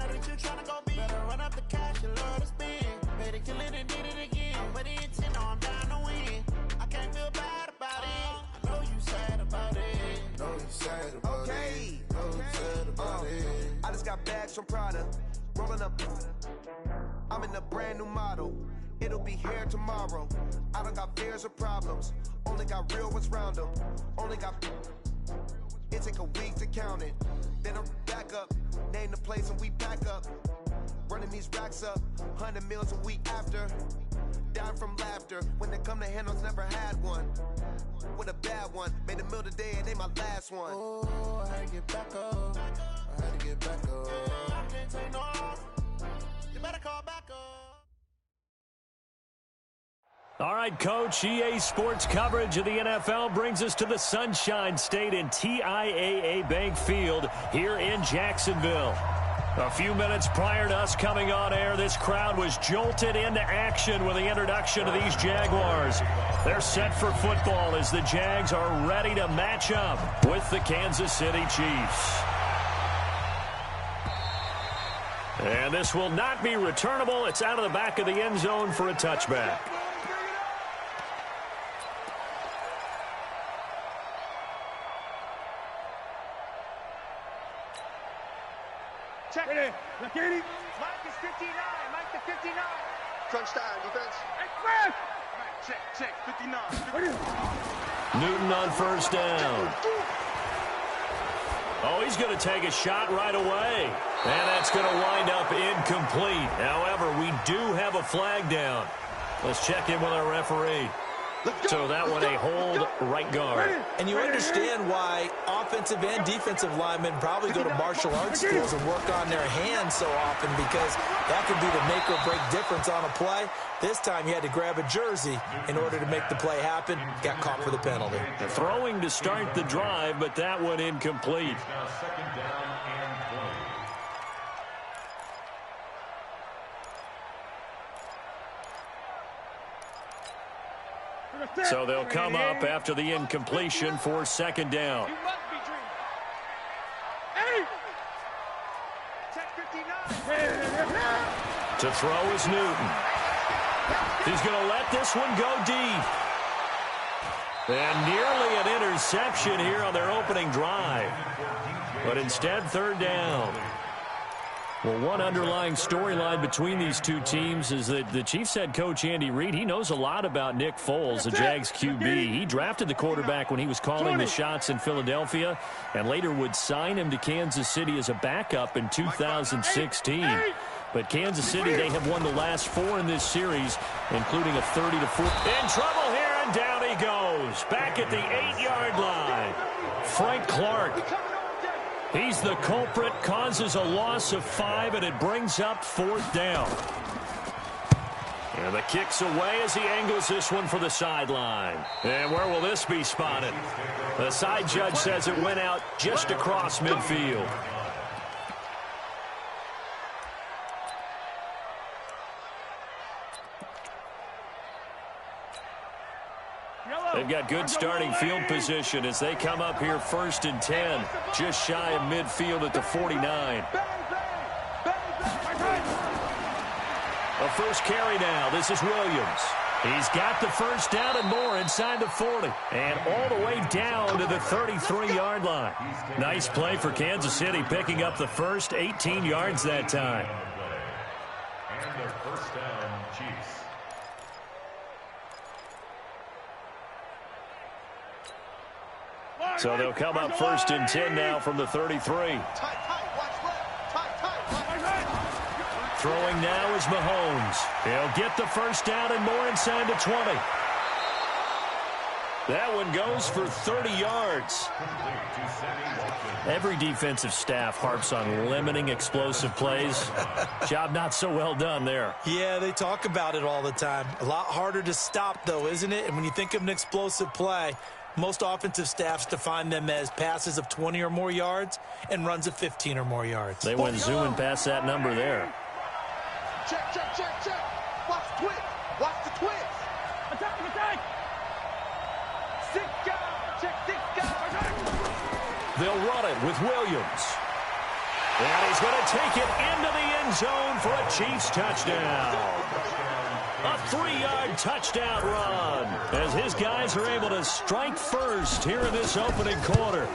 Know that you tryna go big. Better run up the cash, you love to spend. Better kill it and did it again. I'm with the intent, no, I'm down to win. I can't feel bad about it. I know you sad about it. Know you sad about it. Know you sad about it. I just got bags from Prada. Rolling up. I'm in a brand new model. It'll be here tomorrow. I don't got fears or problems. Only got real ones round them. Only got. It take a week to count it. Then I'm back up. Name the place and we pack up. Running these racks up. 100 meals a week after. Down from laughter. When they come to handles, never had one. With a bad one. Made a meal today and they my last one. Oh, I had to get back up. I had to get back up. I can't take no off. You better call back up. All right, Coach, EA Sports coverage of the NFL brings us to the Sunshine State in TIAA Bank Field here in Jacksonville. A few minutes prior to us coming on air, this crowd was jolted into action with the introduction of these Jaguars. They're set for football as the Jags are ready to match up with the Kansas City Chiefs. And this will not be returnable. It's out of the back of the end zone for a touchback. Check it. Mike is 59. Mike to 59. Crunch time, defense. Express. Check. 59. Newton on first down. Oh, he's going to take a shot right away. And that's going to wind up incomplete. However, we do have a flag down. Let's check in with our referee. So that one a hold right guard. And you understand why offensive and defensive linemen probably go to martial arts schools and work on their hands so often, because that could be the make or break difference on a play. This time you had to grab a jersey in order to make the play happen. Got caught for the penalty. The throwing to start the drive, but that one incomplete. So they'll come up after the incompletion for second down. To throw is Newton. He's going to let this one go deep. And nearly an interception here on their opening drive. But instead, third down. Well, one underlying storyline between these two teams is that the Chiefs head coach Andy Reid, he knows a lot about Nick Foles, the Jags QB. He drafted the quarterback when he was calling the shots in Philadelphia and later would sign him to Kansas City as a backup in 2016. But Kansas City, they have won the last 4 in this series, including a 30-4. In trouble here, and down he goes. Back at the 8-yard line. Frank Clark. He's the culprit, causes a loss of 5, and it brings up fourth down. And the kick's away as he angles this one for the sideline. And where will this be spotted? The side judge says it went out just across midfield. They've got good starting field position as they come up here first and 10, just shy of midfield at the 49. A first carry now. This is Williams. He's got the first down and more inside the 40. And all the way down to the 33-yard line. Nice play for Kansas City, picking up the first 18 yards that time. And their first down, Chiefs. So they'll come up first and 10 now from the 33. Throwing now is Mahomes. He'll get the first down and more inside the 20. That one goes for 30 yards. Every defensive staff harps on limiting explosive plays. Job not so well done there. Yeah, they talk about it all the time. A lot harder to stop, though, isn't it? And when you think of an explosive play, most offensive staffs define them as passes of 20 or more yards and runs of 15 or more yards. They went zooming past that number there. Check. Watch the twist. Watch the twist. Attack. 6 guys. Check 6 guys. They'll run it with Williams. And he's going to take it into the end zone for a Chiefs touchdown. A 3-yard touchdown run as his guys are able to strike first here in this opening quarter.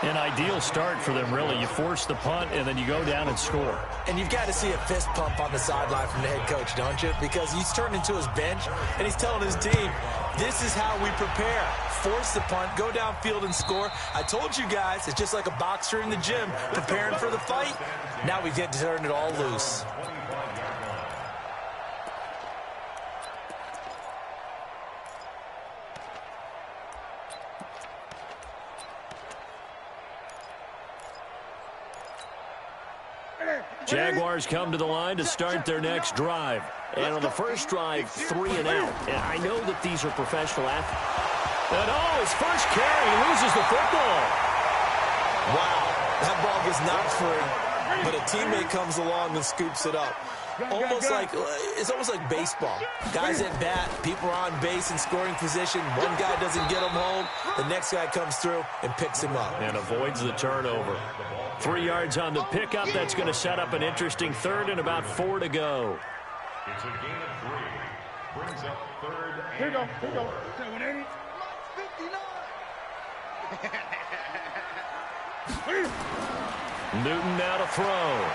An ideal start for them, really. You force the punt, and then you go down and score. And you've got to see a fist pump on the sideline from the head coach, don't you? Because he's turned into his bench, and he's telling his team, this is how we prepare. Force the punt, go downfield and score. I told you guys, it's just like a boxer in the gym preparing for the fight. Now we get to turn it all loose. Jaguars come to the line to start their next drive. And on the first drive, 3 and out. And I know that these are professional athletes. And his first carry, he loses the football. Wow, that ball gets knocked free, but a teammate comes along and scoops it up. It's almost like baseball. Guys at bat, people are on base in scoring position. One guy doesn't get him home. The next guy comes through and picks him up. And avoids the turnover. 3 yards on the pickup. That's going to set up an interesting third and about 4 to go. It's a gain of 3. Brings up third and Here we go. 59. Newton now to throw.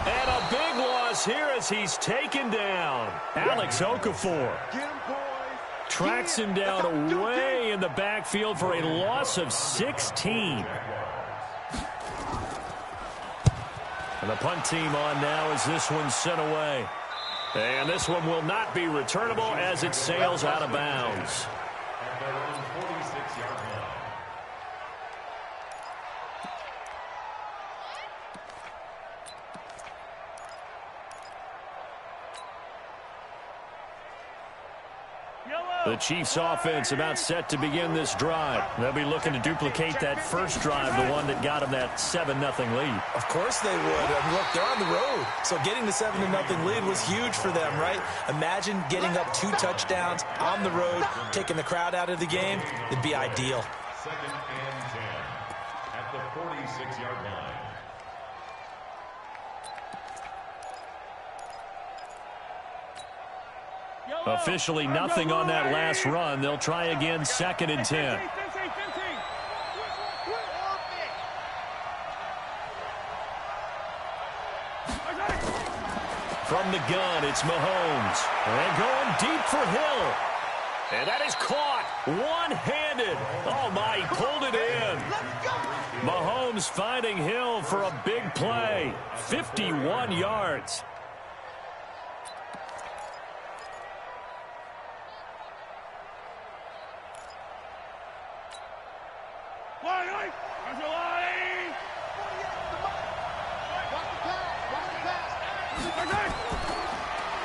And a big loss here as he's taken down. Alex Okafor tracks him down way in the backfield for a loss of 16. And the punt team on now as this one's sent away. And this one will not be returnable as it sails out of bounds. at their own 46-yard line. The Chiefs offense about set to begin this drive. They'll be looking to duplicate that first drive, the one that got them that 7-0 lead. Of course they would. Look, they're on the road. So getting the 7-0 lead was huge for them, right? Imagine getting up 2 touchdowns on the road, taking the crowd out of the game. It'd be ideal. 2nd and 10 at the 46-yard line. Officially nothing on that last run. They'll try again 2nd and 10. From the gun, it's Mahomes. And going deep for Hill. And that is caught one-handed. Oh, my, he pulled it in. Mahomes finding Hill for a big play. 51 yards.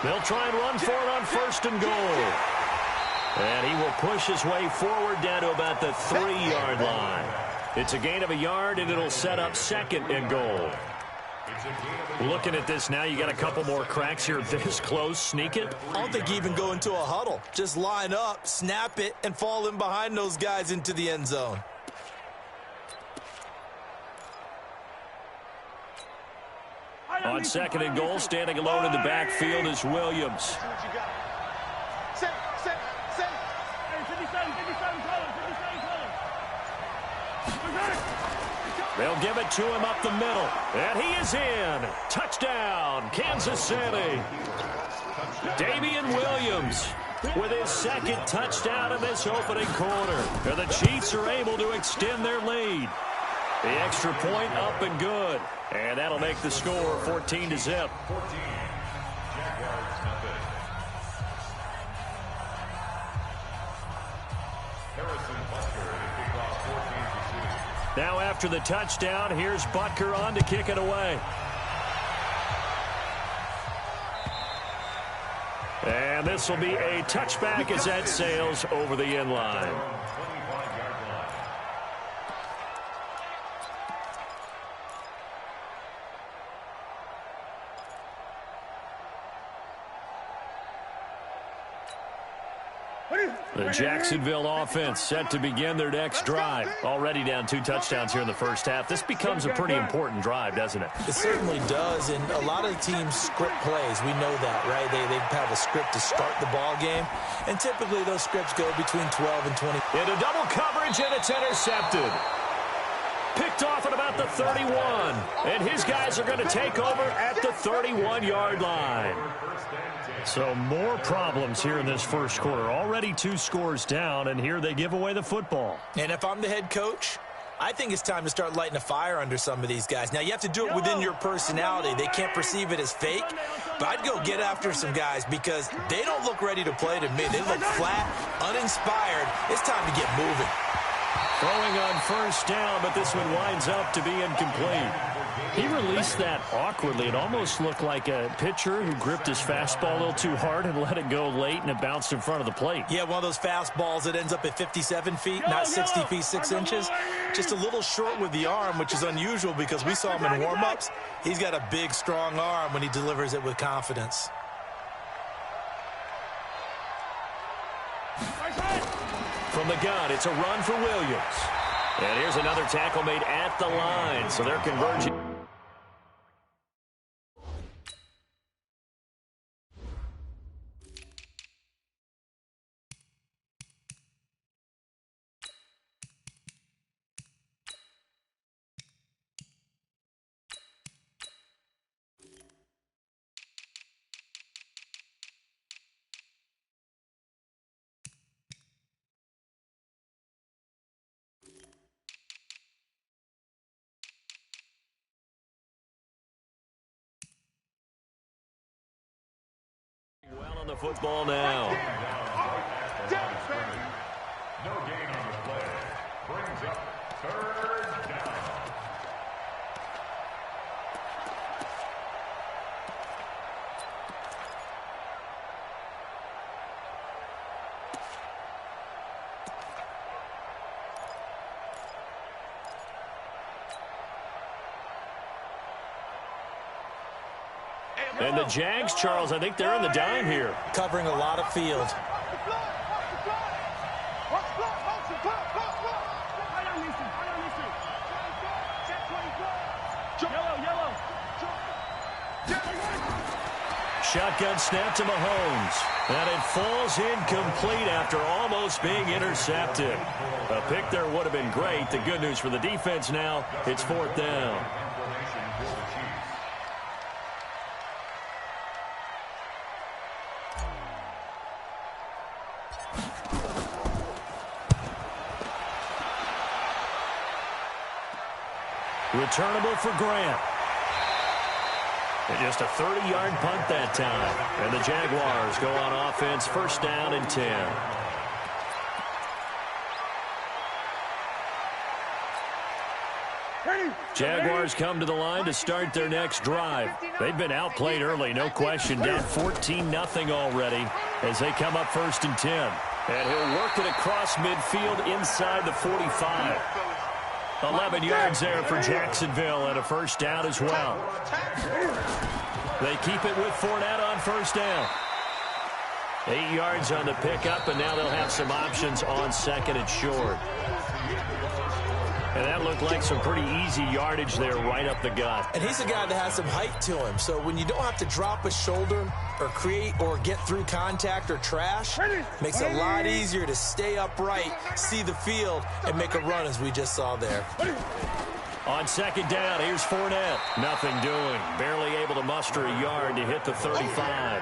They'll try and run for it on 1st and goal. And he will push his way forward down to about the 3-yard line. It's a gain of a yard, and it'll set up 2nd and goal. Looking at this now, you got a couple more cracks here this close. Sneak it. I don't think you even go into a huddle. Just line up, snap it, and fall in behind those guys into the end zone. On 2nd and goal, standing alone in the backfield is Williams. They'll give it to him up the middle. And he is in. Touchdown, Kansas City. Damian Williams with his 2nd touchdown in this opening quarter. And the Chiefs are able to extend their lead. The extra point up and good. And that'll make the score 14-0. 14. Jaguars nothing. Harrison Butker to kick off 14-2. Now after the touchdown, here's Butker on to kick it away. And this will be a touchback as that sails over the end line. The Jacksonville offense set to begin their next drive. Already down 2 touchdowns here in the first half. This becomes a pretty important drive, doesn't it? It certainly does, and a lot of the teams script plays. We know that, right? They have a script to start the ball game, and typically those scripts go between 12 and 20. Into double coverage, and it's intercepted. Picked off at about the 31, and his guys are going to take over at the 31-yard line. So more problems here in this first quarter. Already 2 scores down, and here they give away the football. And if I'm the head coach, I think it's time to start lighting a fire under some of these guys. Now, you have to do it within your personality. They can't perceive it as fake, but I'd go get after some guys because they don't look ready to play to me. They look flat, uninspired. It's time to get moving. Throwing on first down, but this one winds up to be incomplete. He released that awkwardly. It almost looked like a pitcher who gripped his fastball a little too hard and let it go late, and it bounced in front of the plate. Yeah, one of those fastballs that ends up at 57 feet, not 60 feet, 6 inches. Just a little short with the arm, which is unusual because we saw him in warm-ups. He's got a big, strong arm when he delivers it with confidence. From the gun, it's a run for Williams. And here's another tackle made at the line, so they're converging. Well on the football now. No gain on the play. Brings up 3rd down. And the Jags, Charles, I think they're in the dime here. Covering a lot of field. Shotgun snap to Mahomes. And it falls incomplete after almost being intercepted. A pick there would have been great. The good news for the defense now, it's 4th down. Returnable for Grant. And just a 30-yard punt that time. And the Jaguars go on offense, 1st down and 10. Jaguars come to the line to start their next drive. They've been outplayed early, no question. Down 14-0 already as they come up 1st and 10. And he'll work it across midfield inside the 45. 11 yards there for Jacksonville and a 1st down as well. They keep it with Fournette on 1st down. 8 yards on the pickup, and now they'll have some options on 2nd and short. And that looked like some pretty easy yardage there right up the gut. And he's a guy that has some height to him. So when you don't have to drop a shoulder or create or get through contact or trash, makes it a lot easier to stay upright, see the field, and make a run as we just saw there. On 2nd down, here's Fournette. Nothing doing. Barely able to muster a yard to hit the 35.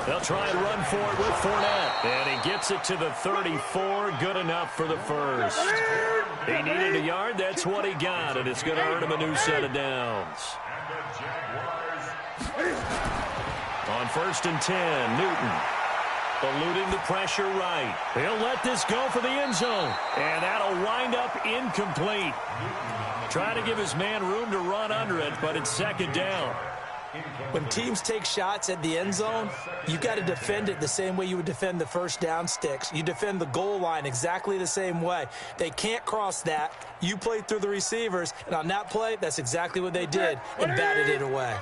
They'll try and run for it with Fournette. And he gets it to the 34. Good enough for the 1st. He needed a yard. That's what he got. And it's going to earn him a new set of downs. On 1st and 10, Newton. Eluding the pressure right. He'll let this go for the end zone. And that'll wind up incomplete. Trying to give his man room to run under it, but it's 2nd down. When teams take shots at the end zone, you got to defend it the same way you would defend the first down sticks. You defend the goal line exactly the same way. They can't cross that. You play through the receivers, and on that play, that's exactly what they did and batted it away.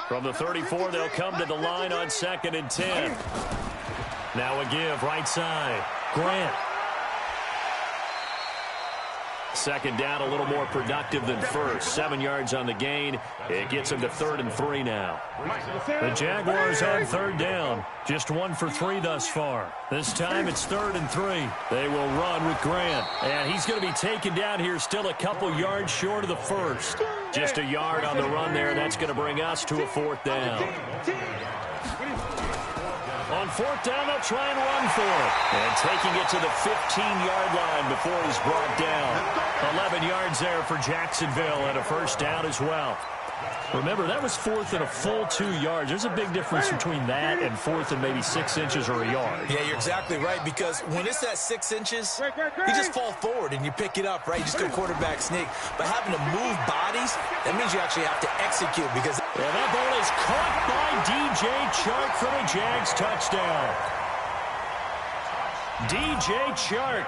From the 34, they'll come to the line on 2nd and 10. Now a give right side. Grant. Second down, a little more productive than first. 7 yards on the gain. It gets them to 3rd and 3 now. The Jaguars on 3rd down. Just 1 for 3 thus far. This time it's 3rd and 3. They will run with Grant. And he's going to be taken down here still a couple yards short of the first. Just a yard on the run there. That's going to bring us to a 4th down. On 4th down, they'll try and run for it. And taking it to the 15-yard line before he's brought down. 11 yards there for Jacksonville and a 1st down as well. Remember, that was 4th and a full 2 yards. There's a big difference between that and 4th and maybe 6 inches or a yard. Yeah, you're exactly right, because when it's at 6 inches, you just fall forward and you pick it up, right? You just go quarterback sneak. But having to move bodies, that means you actually have to execute because... And that ball is caught by DJ Chark for the Jags touchdown. DJ Chark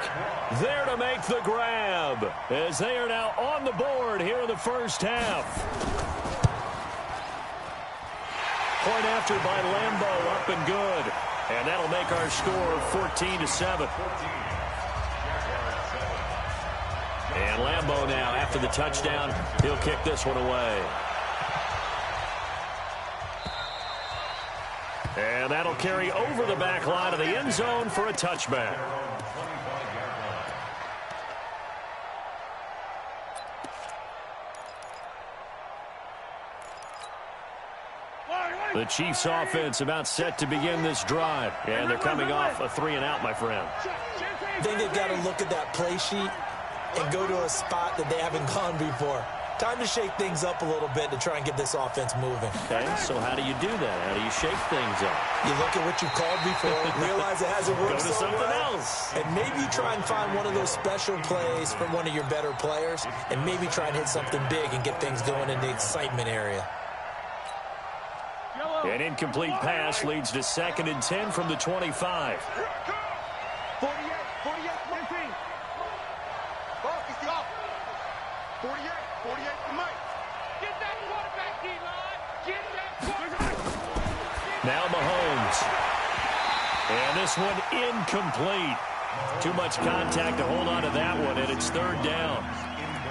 there to make the grab as they are now on the board here in the first half. Point after by Lambeau, up and good. And that'll make our score 14-7. And Lambeau now, after the touchdown, he'll kick this one away. And that'll carry over the back line of the end zone for a touchback. The Chiefs offense about set to begin this drive. And they're coming off a 3-and-out, my friend. I think they've got to look at that play sheet and go to a spot that they haven't gone before. Time to shake things up a little bit to try and get this offense moving. Okay, so how do you do that? How do you shake things up? You look at what you called before, realize it hasn't worked Go to something well, else. and maybe try and find one of those special plays from one of your better players, and maybe try and hit something big and get things going in the excitement area. An incomplete pass leads to 2nd and 10 from the 25. 48, 48, 19. Focus, y'all. 48, 48 to Mike. Get that quarterback, D-line. Get that quarterback. Now Mahomes. And this one incomplete. Too much contact to hold on to that one, and it's 3rd down.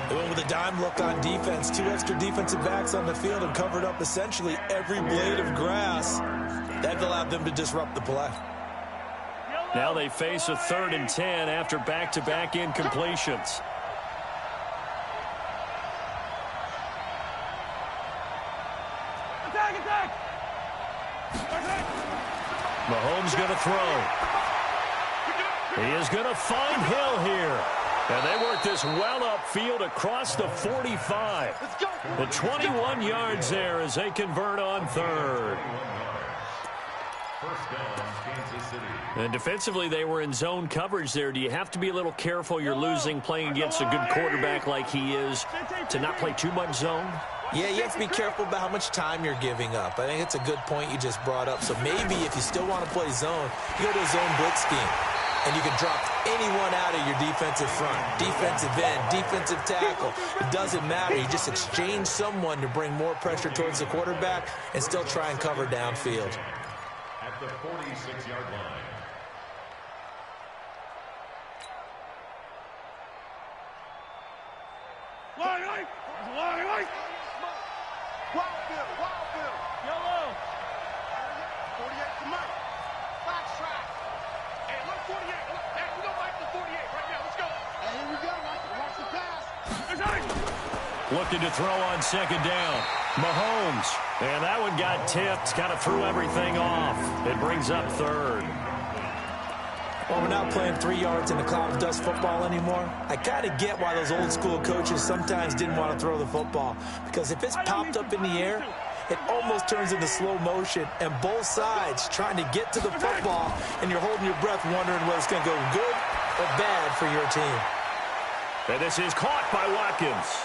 They went with a dime look on defense. 2 extra defensive backs on the field and covered up essentially every blade of grass. That allowed them to disrupt the play. Now they face a 3rd and 10 after back-to-back incompletions. Attack! Mahomes going to throw. He is going to find Hill here. And they work this well upfield across the 45. The 21 yards there as they convert on 3rd. And defensively, they were in zone coverage there. Do you have to be a little careful you're losing playing against a good quarterback like he is to not play too much zone? Yeah, you have to be careful about how much time you're giving up. I think it's a good point you just brought up. So maybe if you still want to play zone, you go to a zone blitz scheme. And you can drop anyone out of your defensive front, defensive end, defensive tackle. It doesn't matter. You just exchange someone to bring more pressure towards the quarterback and still try and cover downfield. At the 46-yard line. Wildville. Yellow. 48 to Mike. Box track. Hey, look, 48. Look, hey, we go Mike to 48 right now. Let's go. Hey, here we go. Watch the pass. Looking to throw on 2nd down. Mahomes. And that one got tipped. Kind of threw everything off. It brings up 3rd. Well, we're not playing 3 yards in a cloud of dust football anymore. I kind of get why those old school coaches sometimes didn't want to throw the football. Because if it's popped up in the air, it almost turns into slow motion. And both sides trying to get to the football, and you're holding your breath wondering whether it's going to go good or bad for your team. And this is caught by Watkins.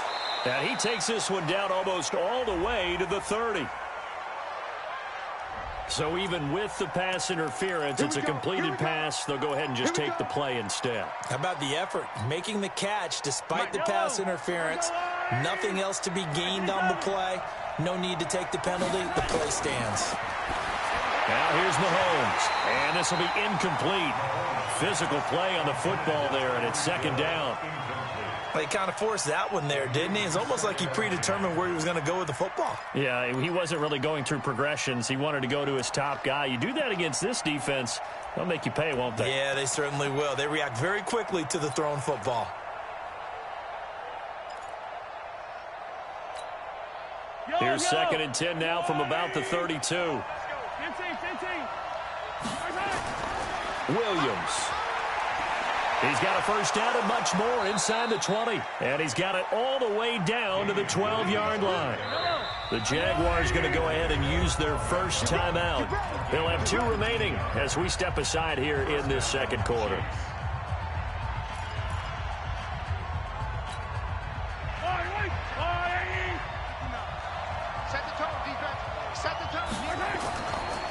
And he takes this one down almost all the way to the 30. So even with the pass interference, it's a completed pass. They'll go ahead and just take the play instead. How about the effort? Making the catch despite the pass interference. Nothing else to be gained on the play. No need to take the penalty. The play stands. Now here's Mahomes. And this will be incomplete. Physical play on the football there, and it's second down. He kind of forced that one there, didn't he? It's almost like he predetermined where he was going to go with the football. Yeah, he wasn't really going through progressions. He wanted to go to his top guy. You do that against this defense, they'll make you pay, won't they? Yeah, they certainly will. They react very quickly to the thrown football. Here's 2nd and 10 now from about the 32. Williams. He's got a first down and much more inside the 20. And he's got it all the way down to the 12-yard line. The Jaguars going to go ahead and use their first timeout. They'll have 2 remaining as we step aside here in this second quarter.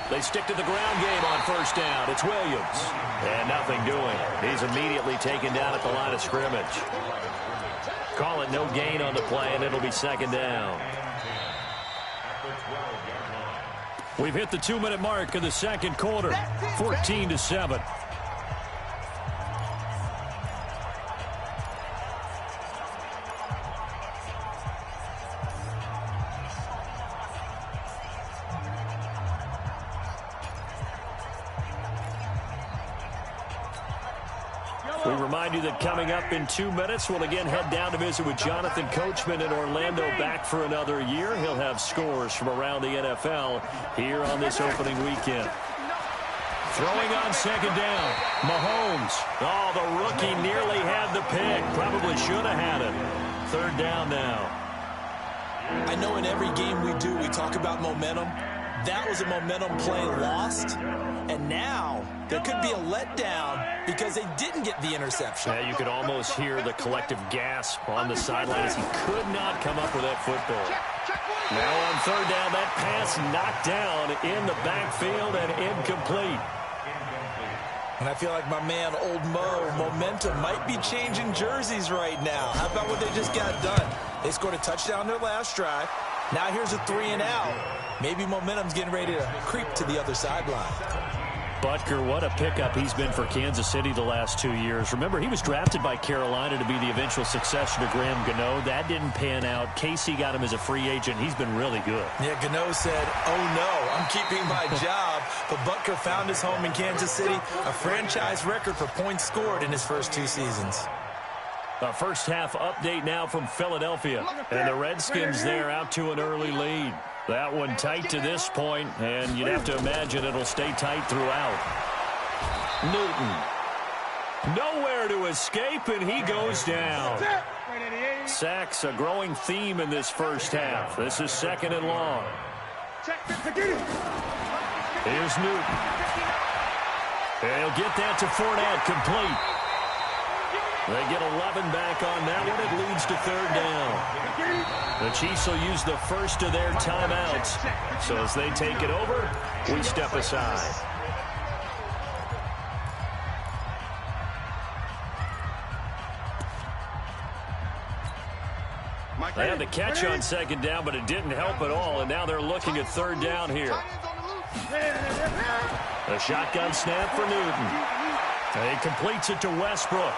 They stick to the ground game on first down. It's Williams. And nothing doing. He's immediately taken down at the line of scrimmage. Call it no gain on the play, and it'll be second down. We've hit the 2-minute mark of the second quarter. 14-7. We remind you that coming up in 2 minutes, we'll again head down to visit with Jonathan Coachman in Orlando, back for another year. He'll have scores from around the NFL here on this opening weekend. Throwing on second down, Mahomes. Oh, the rookie nearly had the pick. Probably should have had it. Third down now. I know in every game we do, we talk about momentum. That was a momentum play lost. And now there could be a letdown because they didn't get the interception. Yeah, you could almost hear the collective gasp on the sideline as he could not come up with that football. Now on third down, that pass knocked down in the backfield and incomplete. And I feel like my man, Old Mo, momentum might be changing jerseys right now. How about what they just got done? They scored a touchdown their last drive. Now here's a 3-and-out. Maybe momentum's getting ready to creep to the other sideline. Butker, what a pickup he's been for Kansas City the last 2 years. Remember, he was drafted by Carolina to be the eventual successor to Graham Gano. That didn't pan out. Casey got him as a free agent. He's been really good. Yeah, Gano said, oh no, I'm keeping my job. But Butker found his home in Kansas City, a franchise record for points scored in his first 2 seasons. A first half update now from Philadelphia. And the Redskins there out to an early lead. That one tight to this point, and you'd have to imagine it'll stay tight throughout. Newton. Nowhere to escape, and he goes down. Sacks, a growing theme in this first half. This is 2nd and long. Here's Newton. They'll get that to Fournette, complete. They get 11 back on that one. It leads to third down. The Chiefs will use the first of their timeouts. So as they take it over, we step aside. They had the catch on second down, but it didn't help at all. And now they're looking at third down here. A shotgun snap for Newton. He completes it to Westbrook.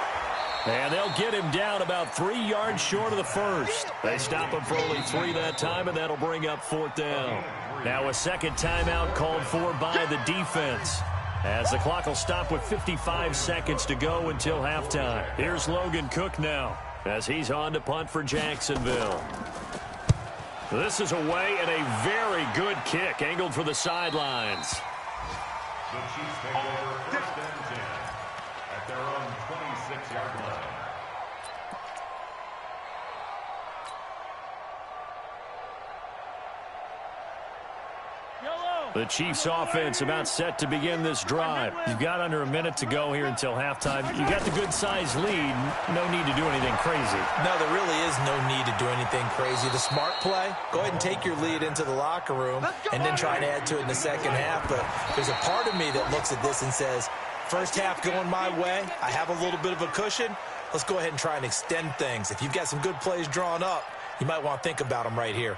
And they'll get him down about 3 yards short of the first. They stop him for only 3 that time, and that'll bring up fourth down. Now a second timeout called for by the defense, as the clock will stop with 55 seconds to go until halftime. Here's Logan Cook now, as he's on to punt for Jacksonville. This is away and a very good kick, angled for the sidelines. The Chiefs take over first and 10 at their own 26-yard line. Yellow. The Chiefs offense about set to begin this drive. You've got under a minute to go here until halftime. You got the good-sized lead. No need to do anything crazy. No, there really is no need to do anything crazy. The smart play, go ahead and take your lead into the locker room and then try to add to it in the second half. But there's a part of me that looks at this and says, first half going my way, I have a little bit of a cushion. Let's go ahead and try and extend things. If you've got some good plays drawn up, you might want to think about them right here.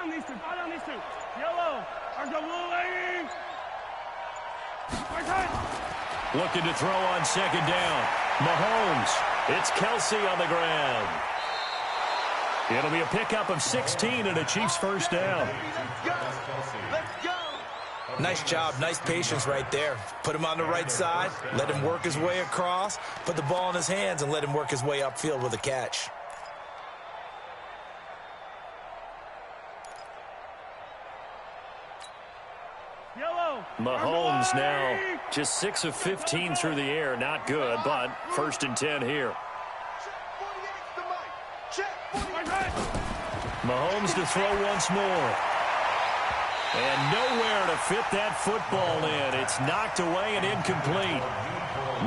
These two. Yellow. There's the blue lady. Looking to throw on second down. Mahomes. It's Kelsey on the ground. It'll be a pickup of 16 and a Chiefs first down. Let's go. Nice job. Nice patience right there. Put him on the right side. Let him work his way across. Put the ball in his hands and let him work his way upfield with a catch. Mahomes now just 6 of 15 through the air. Not good, but first and 10 here. Mahomes to throw once more. And nowhere to fit that football in. It's knocked away and incomplete.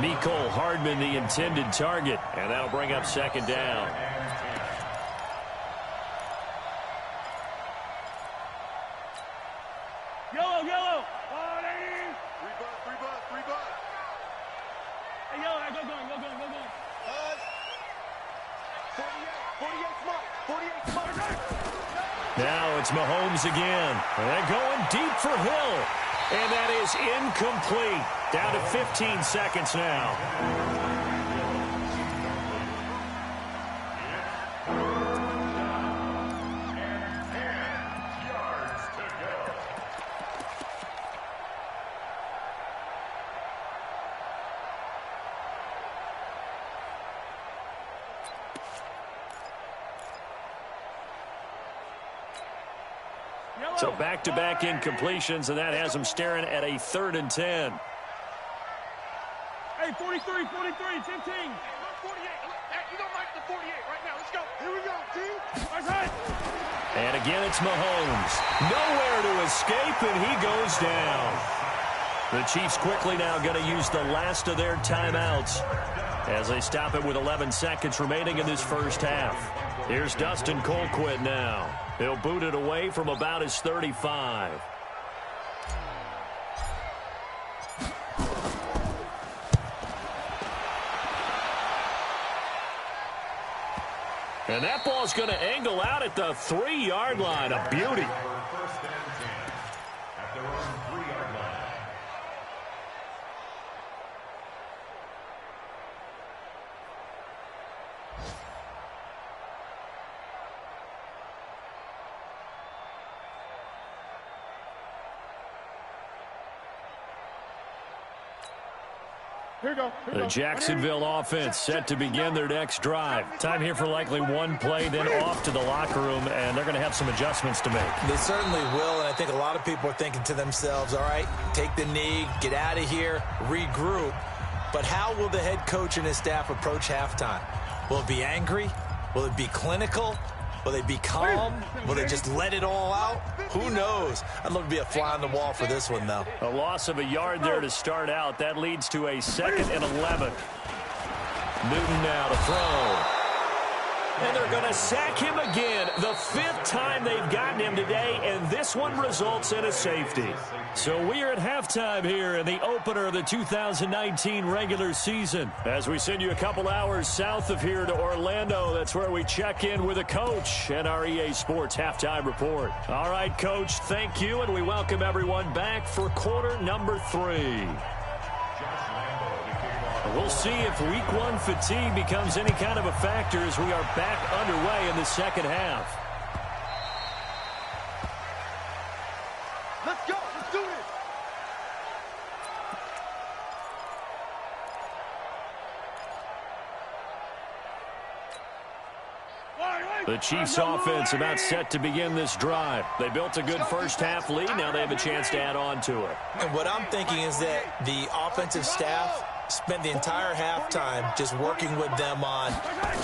Mecole Hardman the intended target, and that'll bring up second down. Yellow. Rebutt. Hey, yellow, go going. 48 smart. Now it's Mahomes again. And they're going deep for Hill. And that is incomplete. Down to 15 seconds now. So back-to-back incompletions, and that has them staring at a 3rd and 10. Hey, 43, 15. 48. You don't like the 48 right now. Let's go. Here we go, T. That's right. And again, it's Mahomes. Nowhere to escape, and he goes down. The Chiefs quickly now going to use the last of their timeouts as they stop it with 11 seconds remaining in this first half. Here's Dustin Colquitt now. He'll boot it away from about his 35. And that ball's going to angle out at the 3-yard line. A beauty. First and 10 at their own 3-yard line. Here we go. The Jacksonville offense set to begin their next drive. Time here for likely one play, then off to the locker room, and they're going to have some adjustments to make. They certainly will, and I think a lot of people are thinking to themselves, all right, take the knee, get out of here, regroup. But how will the head coach and his staff approach halftime? Will it be angry? Will it be clinical? Will they be calm? Will they just let it all out? Who knows? I'd love to be a fly on the wall for this one, though. A loss of a yard there to start out. That leads to a 2nd and 11. Newton now to throw. And they're going to sack him again. The 5th time they've gotten him today, and this one results in a safety. So we are at halftime here in the opener of the 2019 regular season. As we send you a couple hours south of here to Orlando, that's where we check in with a coach and our EA Sports halftime report. All right, Coach, thank you, and we welcome everyone back for quarter number 3. We'll see if week 1 fatigue becomes any kind of a factor as we are back underway in the second half. Let's go. Let's do this. The Chiefs offense about set to begin this drive. They built a good first half lead. Now they have a chance to add on to it. And what I'm thinking is that the offensive staff spent the entire halftime just working with them on,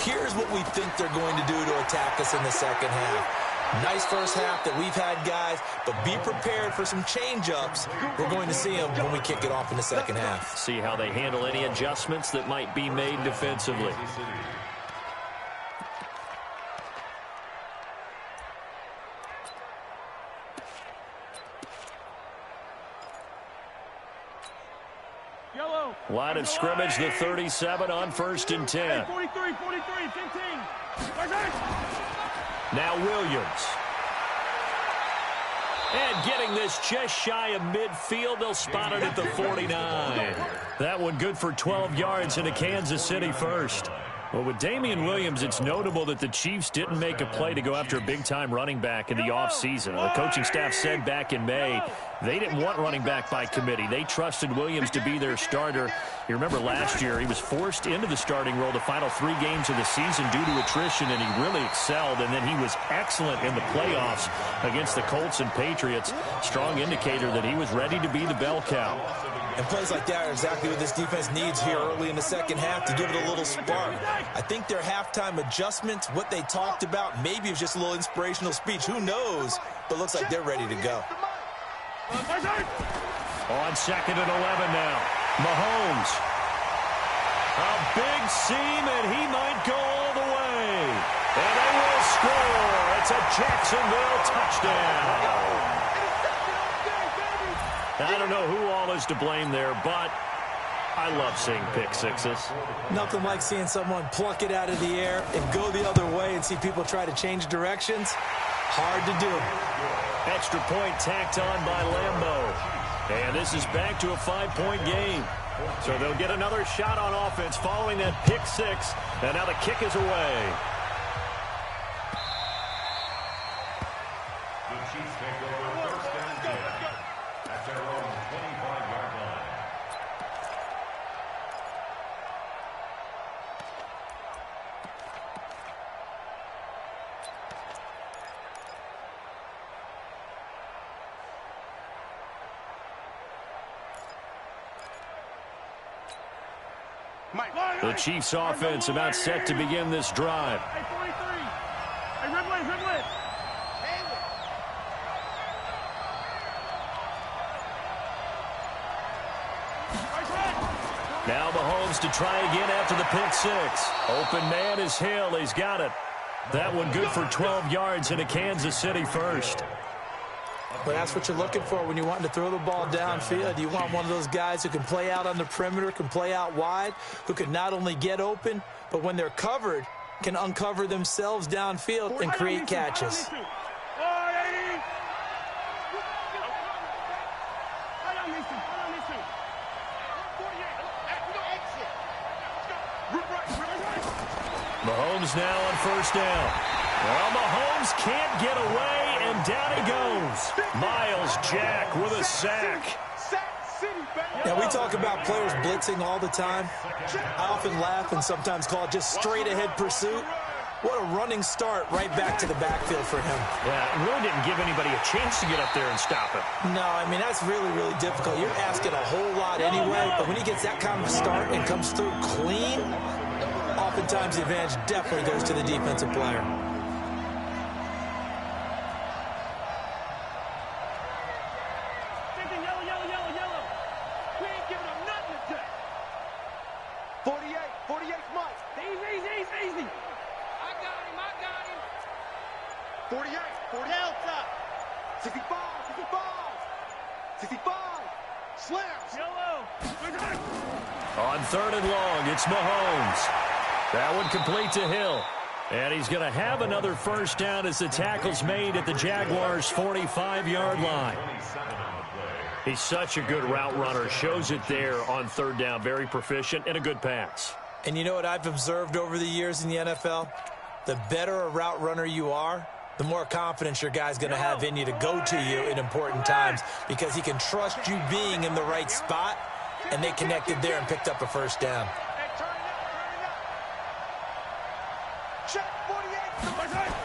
here's what we think they're going to do to attack us in the second half. Nice first half that we've had, guys, but be prepared for some change-ups. We're going to see them when we kick it off in the second half. See how they handle any adjustments that might be made defensively. Line of scrimmage, the 37 on 1st and 10. 43, 43, 15. Now Williams. And getting this just shy of midfield, they'll spot it at the 49. That one good for 12 yards into Kansas City first. Well, with Damian Williams, it's notable that the Chiefs didn't make a play to go after a big-time running back in the offseason. The coaching staff said back in May they didn't want running back by committee. They trusted Williams to be their starter. You remember last year he was forced into the starting role the final 3 games of the season due to attrition, and he really excelled. And then he was excellent in the playoffs against the Colts and Patriots. Strong indicator that he was ready to be the bell cow. And plays like that are exactly what this defense needs here early in the second half to give it a little spark. I think their halftime adjustments, what they talked about, maybe it was just a little inspirational speech. Who knows? But looks like they're ready to go. On 2nd and 11 now. Mahomes. A big seam, and he might go all the way. And they will score. It's a Jacksonville touchdown. I don't know who all is to blame there, but I love seeing pick sixes. Nothing like seeing someone pluck it out of the air and go the other way and see people try to change directions. Hard to do. Extra point tacked on by Lambeau. And this is back to a 5-point game. So they'll get another shot on offense following that pick six. And now the kick is away. The Chiefs take over 1st and 10 at their own 25-yard line. The Chiefs offense about set to begin this drive. Hey, 43. Hey, Ridley. Now Mahomes to try again after the pick six. Open man is Hill. He's got it. That one good for 12 yards into Kansas City first. Well, that's what you're looking for when you're wanting to throw the ball downfield. You want one of those guys who can play out on the perimeter, can play out wide, who can not only get open, but when they're covered, can uncover themselves downfield and create catches. Mahomes now on 1st down. Well, Mahomes can't get away, and down he goes. Miles Jack with a sack. Now, we talk about players blitzing all the time. I often laugh and sometimes call it just straight-ahead pursuit. What a running start right back to the backfield for him. Yeah, it really didn't give anybody a chance to get up there and stop him. No, I mean, that's really, really difficult. You're asking a whole lot anyway, but when he gets that kind of start and comes through clean, oftentimes the advantage definitely goes to the defensive player. Yellow. We ain't giving him nothing to take. 48 Mike. Easy. I got him. 48 Delta. 65. 65. Slams. Yellow. On 3rd and long, it's Mahomes. That one complete to Hill. And he's going to have another first down as the tackle's made at the Jaguars' 45-yard line. He's such a good route runner. Shows it there on 3rd down. Very proficient and a good pass. And you know what I've observed over the years in the NFL? The better a route runner you are, the more confidence your guy's going to have in you to go to you in important times because he can trust you being in the right spot, and they connected there and picked up a first down. Check 48.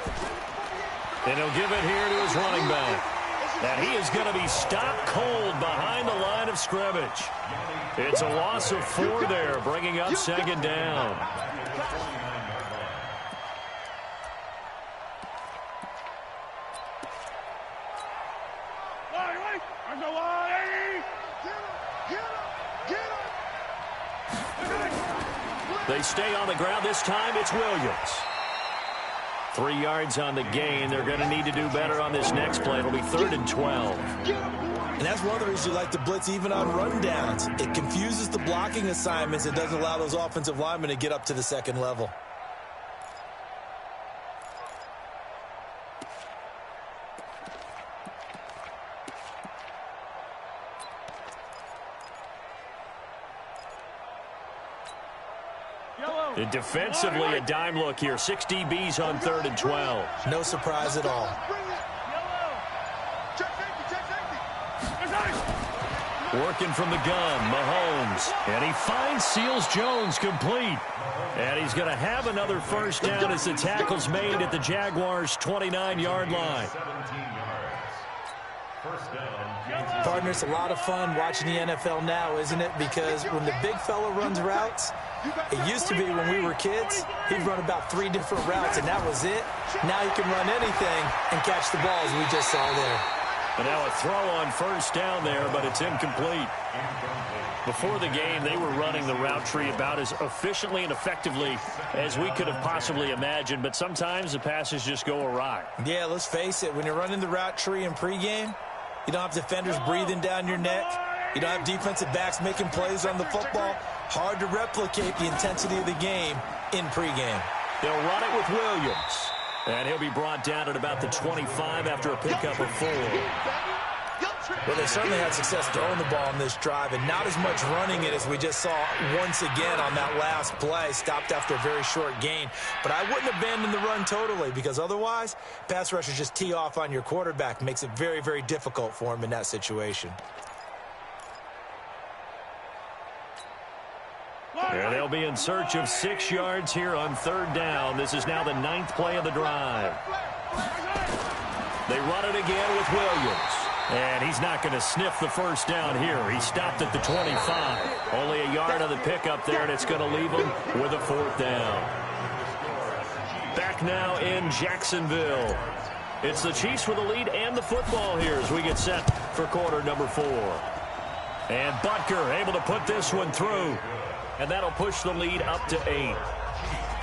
And he'll give it here to his running back. And he is going to be stopped cold behind the line of scrimmage. It's a loss of 4 there, bringing up second down. They stay on the ground. This time it's Williams. 3 yards on the gain. They're going to need to do better on this next play. It'll be 3rd and 12. And that's one of the reasons you like to blitz even on rundowns. It confuses the blocking assignments. It doesn't allow those offensive linemen to get up to the second level. And defensively, a dime look here. 6 DBs on 3rd and 12. No surprise at all. Working from the gun, Mahomes. And he finds Seals Jones complete. And he's going to have another first down as the tackle's made at the Jaguars' 29-yard line. Partner, it's a lot of fun watching the NFL now, isn't it? Because when the big fella runs routes, it used to be when we were kids, he'd run about 3 different routes, and that was it. Now he can run anything and catch the ball, as we just saw there. And now a throw on first down there, but it's incomplete. Before the game, they were running the route tree about as efficiently and effectively as we could have possibly imagined, but sometimes the passes just go awry. Yeah, let's face it. When you're running the route tree in pregame, you don't have defenders breathing down your neck. You don't have defensive backs making plays on the football. Hard to replicate the intensity of the game in pregame. They'll run it with Williams. And he'll be brought down at about the 25 after a pickup of 4. Well, they certainly had success throwing the ball on this drive, and not as much running it as we just saw once again on that last play. Stopped after a very short gain. But I wouldn't abandon the run totally, because otherwise, pass rushers just tee off on your quarterback. Makes it very, very difficult for him in that situation. And they'll be in search of 6 yards here on 3rd down. This is now the 9th play of the drive. They run it again with Williams. And he's not going to sniff the first down here. He stopped at the 25. Only a yard on the pickup there, and it's going to leave him with a 4th down. Back now in Jacksonville. It's the Chiefs with the lead and the football here as we get set for quarter number 4. And Butker able to put this one through. And that'll push the lead up to 8.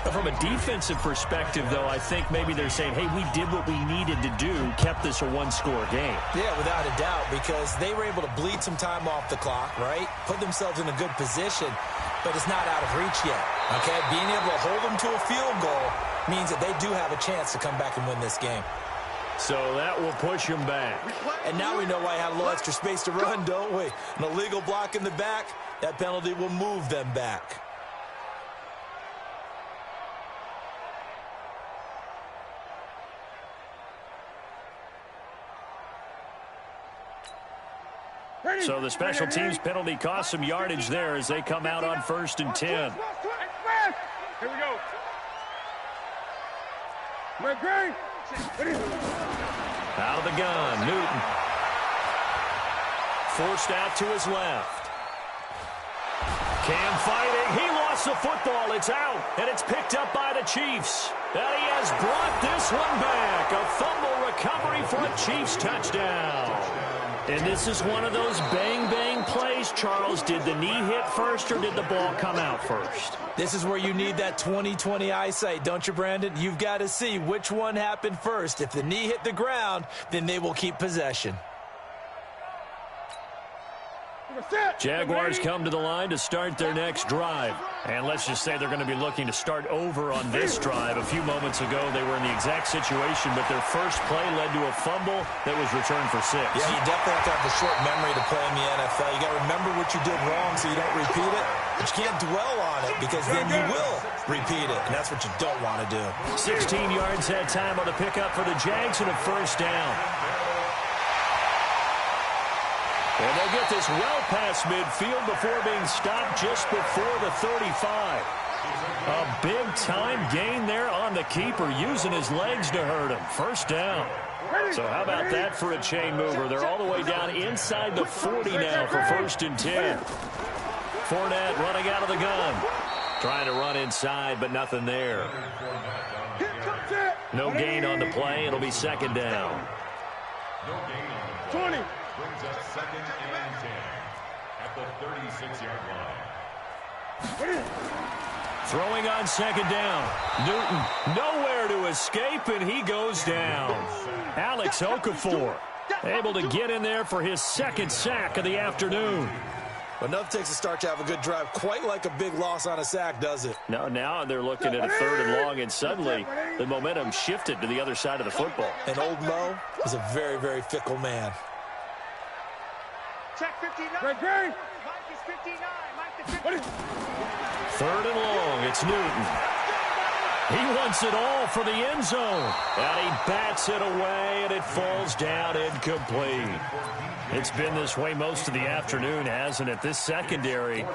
But from a defensive perspective, though, I think maybe they're saying, hey, we did what we needed to do, kept this a 1-score game. Yeah, without a doubt, because they were able to bleed some time off the clock, right? Put themselves in a good position, but it's not out of reach yet, okay? Being able to hold them to a field goal means that they do have a chance to come back and win this game. So that will push him back. And now we know why I had a little extra space to run, don't we? An illegal block in the back, that penalty will move them back. So the special teams penalty cost some yardage there as they come out on 1st and 10. Here we go. Out of the gun, Newton. Forced out to his left. Cam fighting. He lost the football. It's out, and it's picked up by the Chiefs. And he has brought this one back. A fumble recovery for a Chiefs touchdown. And this is one of those bang-bang plays, Charles. Did the knee hit first or did the ball come out first? This is where you need that 20/20 eyesight, don't you, Brandon? You've got to see which one happened first. If the knee hit the ground, then they will keep possession. Jaguars come to the line to start their next drive. And let's just say they're going to be looking to start over on this drive. A few moments ago, they were in the exact situation, but their first play led to a fumble that was returned for 6. Yeah, you definitely have to have the short memory to play in the NFL. You got to remember what you did wrong so you don't repeat it. But you can't dwell on it because then you will repeat it, and that's what you don't want to do. 16 yards that time on the pickup for the Jags and a first down. And they'll get this well past midfield before being stopped just before the 35. A big-time gain there on the keeper, using his legs to hurt him. First down. So how about that for a chain mover? They're all the way down inside the 40 now for 1st and 10. Fournette running out of the gun. Trying to run inside, but nothing there. No gain on the play. It'll be 2nd down. No gain on the play. 20. Brings up 2nd and 10 at the 36-yard line. Throwing on 2nd down. Newton nowhere to escape, and he goes down. Alex Okafor able to get in there for his 2nd sack of the afternoon. Well, nothing takes a start to have a good drive, quite like a big loss on a sack, does it? No, now they're looking at a 3rd and long, and suddenly the momentum shifted to the other side of the football. And old Mo is a very, very fickle man. Check 59. Mike is 59. Mike the 50. 3rd and long, it's Newton. He wants it all for the end zone. And he bats it away, and it falls down incomplete. It's been this way most of the afternoon, hasn't it? This secondary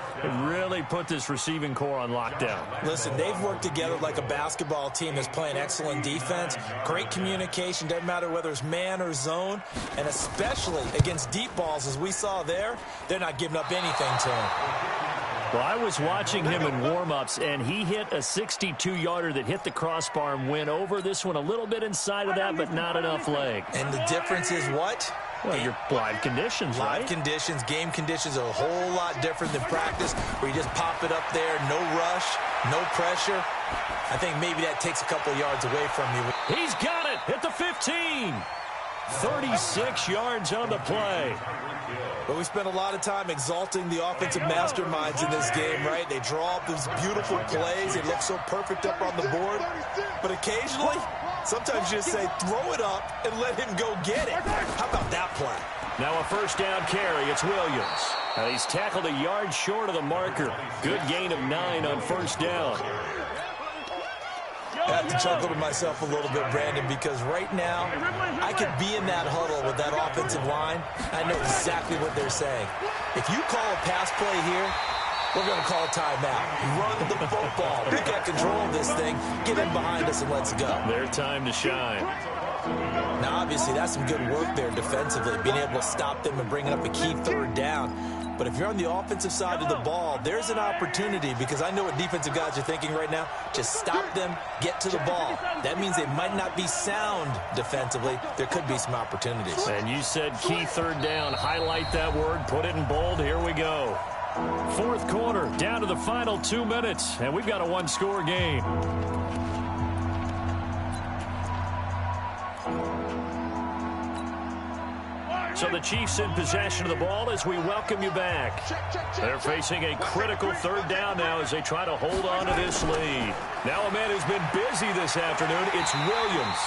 really put this receiving core on lockdown. Listen, they've worked together like a basketball team that's playing excellent defense. Great communication, doesn't matter whether it's man or zone. And especially against deep balls, as we saw there, they're not giving up anything to him. Well, I was watching him in warm-ups, and he hit a 62-yarder that hit the crossbar and went over. This one a little bit inside of that, but not enough leg. And the difference is what? Well, your live conditions, right? Live conditions, game conditions are a whole lot different than practice, where you just pop it up there, no rush, no pressure. I think maybe that takes a couple yards away from you. He's got it at the 15. 36 yards on the play. But we spent a lot of time exalting the offensive masterminds in this game, right? They draw up these beautiful plays. They look so perfect up on the board. But occasionally, sometimes you just say, throw it up and let him go get it. How about that play? Now a 1st down carry. It's Williams. He's tackled a yard short of the marker. Good gain of 9 on 1st down. I have to chuckle to myself a little bit, Brandon, because right now I could be in that huddle with that offensive line. I know exactly what they're saying. If you call a pass play here, we're going to call a timeout. Run the football. We got control of this thing. Get in behind us and let's go. Their time to shine. Now, obviously, that's some good work there defensively, being able to stop them and bringing up a key 3rd down. But if you're on the offensive side of the ball, there's an opportunity, because I know what defensive guys are thinking right now. Just stop them, get to the ball. That means they might not be sound defensively. There could be some opportunities. And you said key 3rd down. Highlight that word. Put it in bold. Here we go. 4th quarter, down to the final 2 minutes, and we've got a 1-score game. So the Chiefs in possession of the ball as we welcome you back. They're facing a critical 3rd down now as they try to hold on to this lead. Now a man who's been busy this afternoon, it's Williams.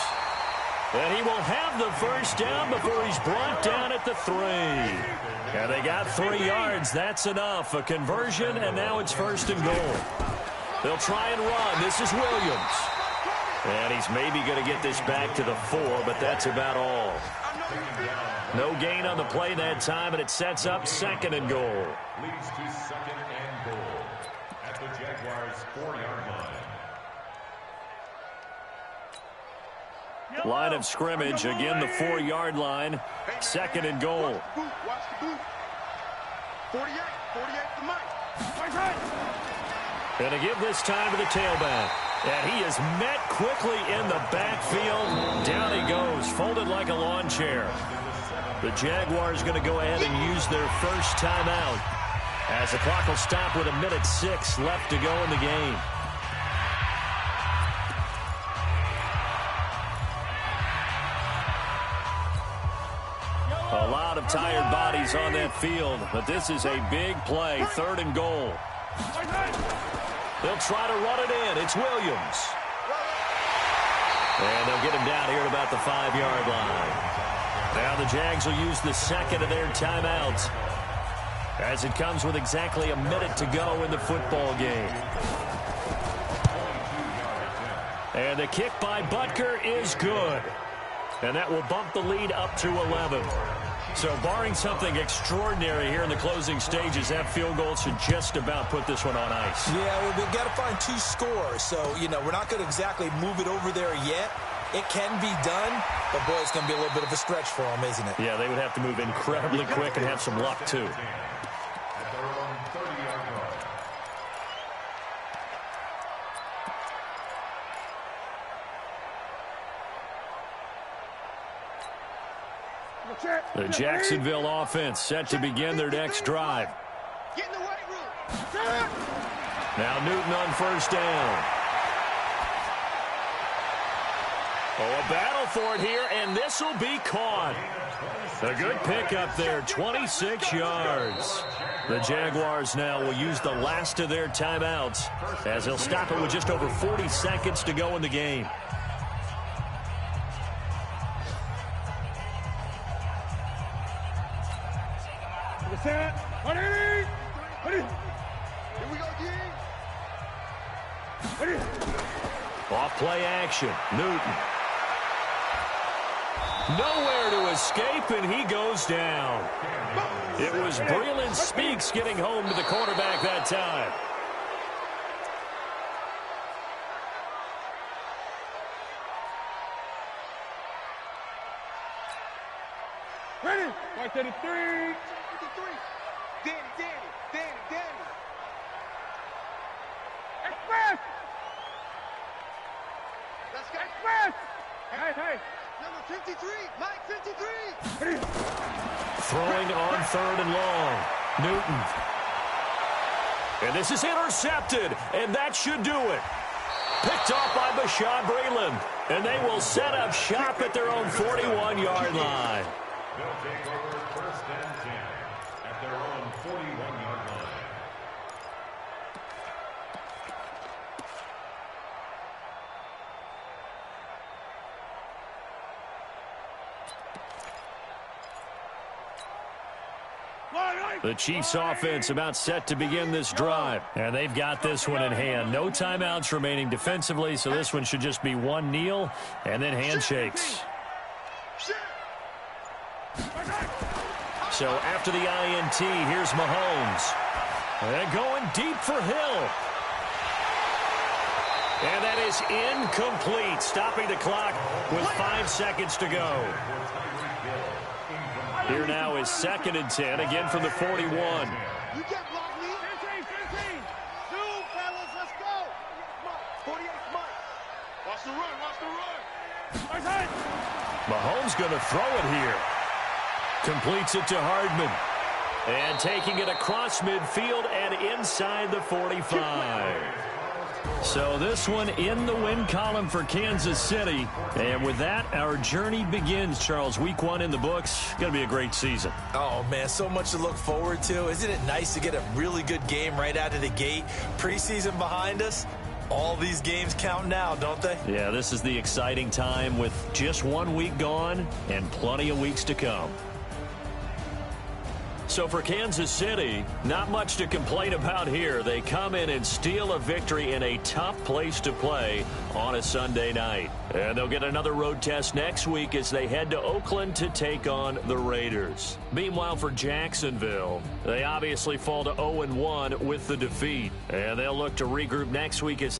And he will have the 1st down before he's brought down at the 3. And they got 3 yards. That's enough. A conversion, and now it's 1st and goal. They'll try and run. This is Williams. And he's maybe going to get this back to the 4, but that's about all. No gain on the play that time, and it sets up 2nd and goal. Leads to 2nd and goal at the Jaguars' 4-yard line. Line of scrimmage, again the 4-yard line. 2nd and goal. Watch the boot. 48 to Mike. Going to give this time to the tailback. And he is met quickly in the backfield. Down he goes, folded like a lawn chair. The Jaguars going to go ahead and use their 1st timeout, as the clock will stop with 1:06 left to go in the game. A lot of tired bodies on that field, but this is a big play. 3rd and goal. They'll try to run it in. It's Williams. And they'll get him down here at about the 5-yard line. Now the Jags will use the 2nd of their timeouts, as it comes with exactly a minute to go in the football game. And the kick by Butker is good. And that will bump the lead up to 11. So barring something extraordinary here in the closing stages, that field goal should just about put this one on ice. Yeah, well, we've got to find 2 scores. So, you know, we're not going to exactly move it over there yet. It can be done, but, boy, it's going to be a little bit of a stretch for them, isn't it? Yeah, they would have to move incredibly quick and have some luck, too. At their own 30-yard line. The Jacksonville offense set to begin their next drive. Get in the weight room. Now Newton on first down. Oh, a battle for it here, and this will be caught. A good pickup there, 26 yards. The Jaguars now will use the last of their timeouts as they'll stop it with just over 40 seconds to go in the game. Here we go, G. Off play action, Newton. Nowhere to escape, and he goes down. It was Breland Speaks getting home to the quarterback that time. Ready? 533. 53. Danny. Express! Let's go. Express! Hey. Number 53. Mike 53. Throwing on third and long. Newton. And this is intercepted, and that should do it. Picked off by Bashaud Breeland. And they will set up shop at their own 41-yard line. They'll take over first and 10 at their own 41-yard line. The Chiefs offense about set to begin this drive. And they've got this one in hand. No timeouts remaining defensively, so this one should just be one kneel and then handshakes. So after the INT, here's Mahomes. And going deep for Hill. And that is incomplete, stopping the clock with 5 seconds to go. Here now is 2nd and 10, again from the 41. You can't block me. 15. Two, fellas, let's go. 48, Mike. Watch the run. Mahomes going to throw it here. Completes it to Hardman. And taking it across midfield and inside the 45. So this one in the win column for Kansas City. And with that, our journey begins, Charles. Week 1 in the books. Going to be a great season. Oh, man, so much to look forward to. Isn't it nice to get a really good game right out of the gate? Preseason behind us. All these games count now, don't they? Yeah, this is the exciting time with just 1 week gone and plenty of weeks to come. So for Kansas City, not much to complain about here. They come in and steal a victory in a tough place to play on a Sunday night. And they'll get another road test next week as they head to Oakland to take on the Raiders. Meanwhile, for Jacksonville, they obviously fall to 0-1 with the defeat. And they'll look to regroup next week as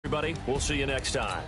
everybody. We'll see you next time.